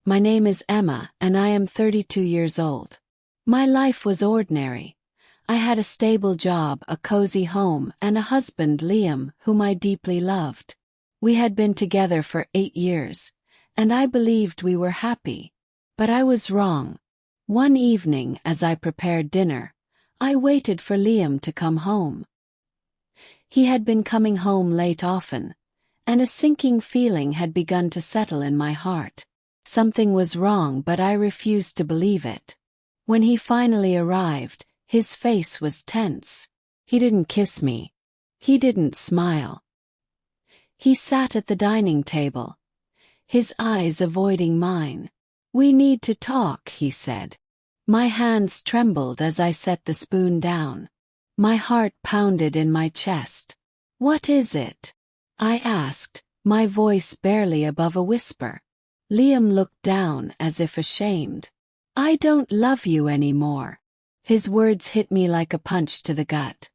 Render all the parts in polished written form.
My name is Emma, and I am 32 years old. My life was ordinary. I had a stable job, a cozy home, and a husband, Liam, whom I deeply loved. We had been together for 8 years, and I believed we were happy. But I was wrong. One evening, as I prepared dinner, I waited for Liam to come home. He had been coming home late often, and a sinking feeling had begun to settle in my heart. Something was wrong, but I refused to believe it. When he finally arrived, his face was tense. He didn't kiss me. He didn't smile. He sat at the dining table, his eyes avoiding mine. "We need to talk," he said. My hands trembled as I set the spoon down. My heart pounded in my chest. "What is it?" I asked, my voice barely above a whisper. Liam looked down as if ashamed. "I don't love you anymore." His words hit me like a punch to the gut.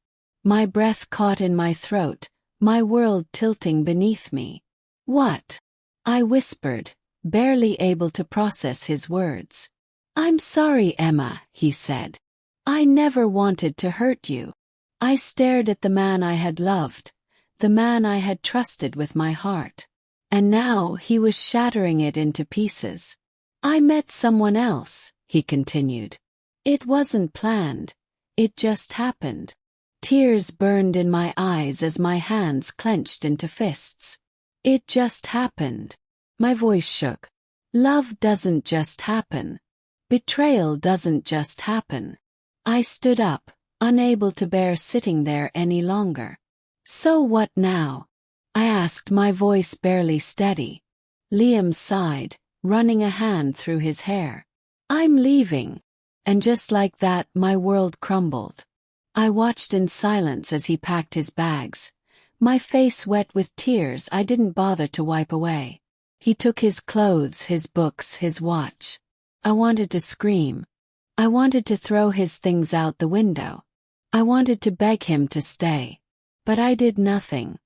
My breath caught in my throat, my world tilting beneath me. "What?" I whispered, barely able to process his words. "I'm sorry, Emma," he said. "I never wanted to hurt you." I stared at the man I had loved, the man I had trusted with my heart. And now he was shattering it into pieces. "I met someone else," he continued. "It wasn't planned. It just happened." Tears burned in my eyes as my hands clenched into fists. "It just happened." My voice shook. "Love doesn't just happen. Betrayal doesn't just happen." I stood up, unable to bear sitting there any longer. "So what now?" I asked, my voice barely steady. Liam sighed, running a hand through his hair. "I'm leaving." And just like that, my world crumbled. I watched in silence as he packed his bags, my face wet with tears I didn't bother to wipe away. He took his clothes, his books, his watch. I wanted to scream. I wanted to throw his things out the window. I wanted to beg him to stay. But I did nothing.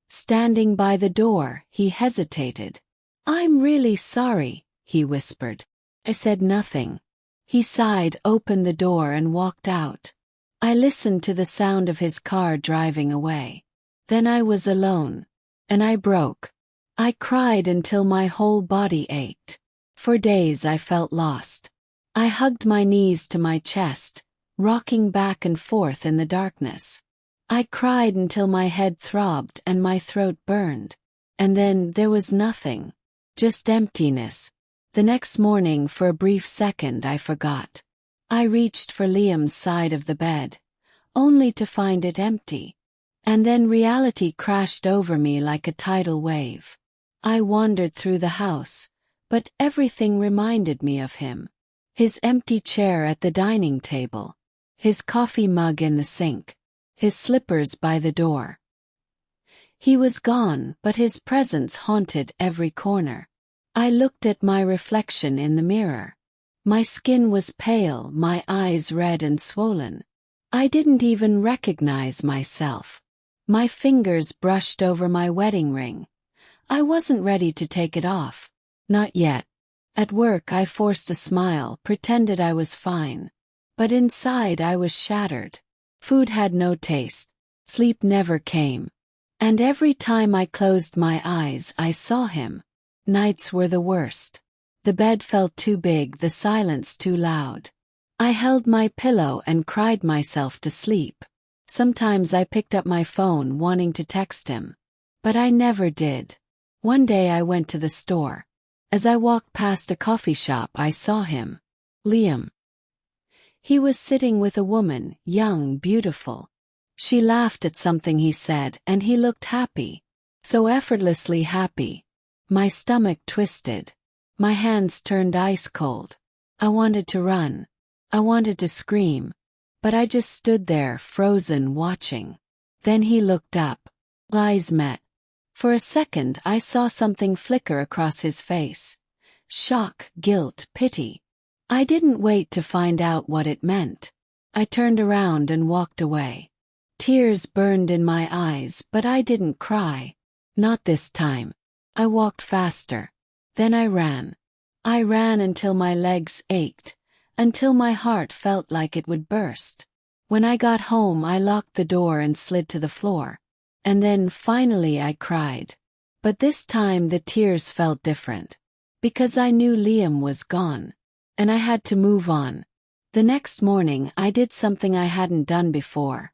Standing by the door, he hesitated. "I'm really sorry," he whispered. I said nothing. He sighed, opened the door, and walked out. I listened to the sound of his car driving away. Then I was alone. And I broke. I cried until my whole body ached. For days I felt lost. I hugged my knees to my chest, rocking back and forth in the darkness. I cried until my head throbbed and my throat burned. And then there was nothing. Just emptiness. The next morning, for a brief second, I forgot. I reached for Liam's side of the bed, only to find it empty. And then reality crashed over me like a tidal wave. I wandered through the house, but everything reminded me of him. His empty chair at the dining table, his coffee mug in the sink, his slippers by the door. He was gone, but his presence haunted every corner. I looked at my reflection in the mirror. My skin was pale, my eyes red and swollen. I didn't even recognize myself. My fingers brushed over my wedding ring. I wasn't ready to take it off. Not yet. At work I forced a smile, pretended I was fine. But inside I was shattered. Food had no taste. Sleep never came. And every time I closed my eyes, I saw him. Nights were the worst. The bed felt too big, the silence too loud. I held my pillow and cried myself to sleep. Sometimes I picked up my phone wanting to text him. But I never did. One day I went to the store. As I walked past a coffee shop, I saw him. Liam. He was sitting with a woman, young, beautiful. She laughed at something he said, and he looked happy. So effortlessly happy. My stomach twisted. My hands turned ice cold. I wanted to run. I wanted to scream. But I just stood there, frozen, watching. Then he looked up. Eyes met. For a second I saw something flicker across his face. Shock, guilt, pity. I didn't wait to find out what it meant. I turned around and walked away. Tears burned in my eyes, but I didn't cry. Not this time. I walked faster. Then I ran. I ran until my legs ached, until my heart felt like it would burst. When I got home, I locked the door and slid to the floor. And then, finally, I cried. But this time the tears felt different. Because I knew Liam was gone. And I had to move on. The next morning, I did something I hadn't done before.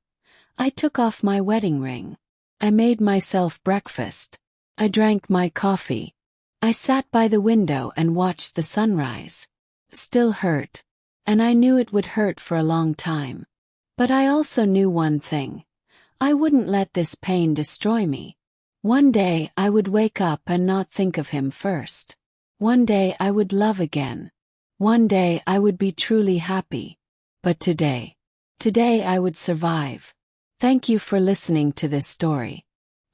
I took off my wedding ring. I made myself breakfast. I drank my coffee. I sat by the window and watched the sunrise. Still hurt. And I knew it would hurt for a long time. But I also knew one thing. I wouldn't let this pain destroy me. One day I would wake up and not think of him first. One day I would love again. One day I would be truly happy. But today I would survive. Thank you for listening to this story.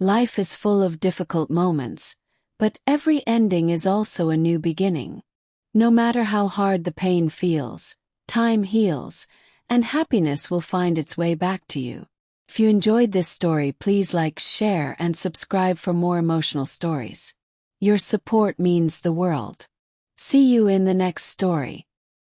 Life is full of difficult moments, but every ending is also a new beginning. No matter how hard the pain feels, time heals, and happiness will find its way back to you. If you enjoyed this story, please like, share, and subscribe for more emotional stories. Your support means the world. See you in the next story.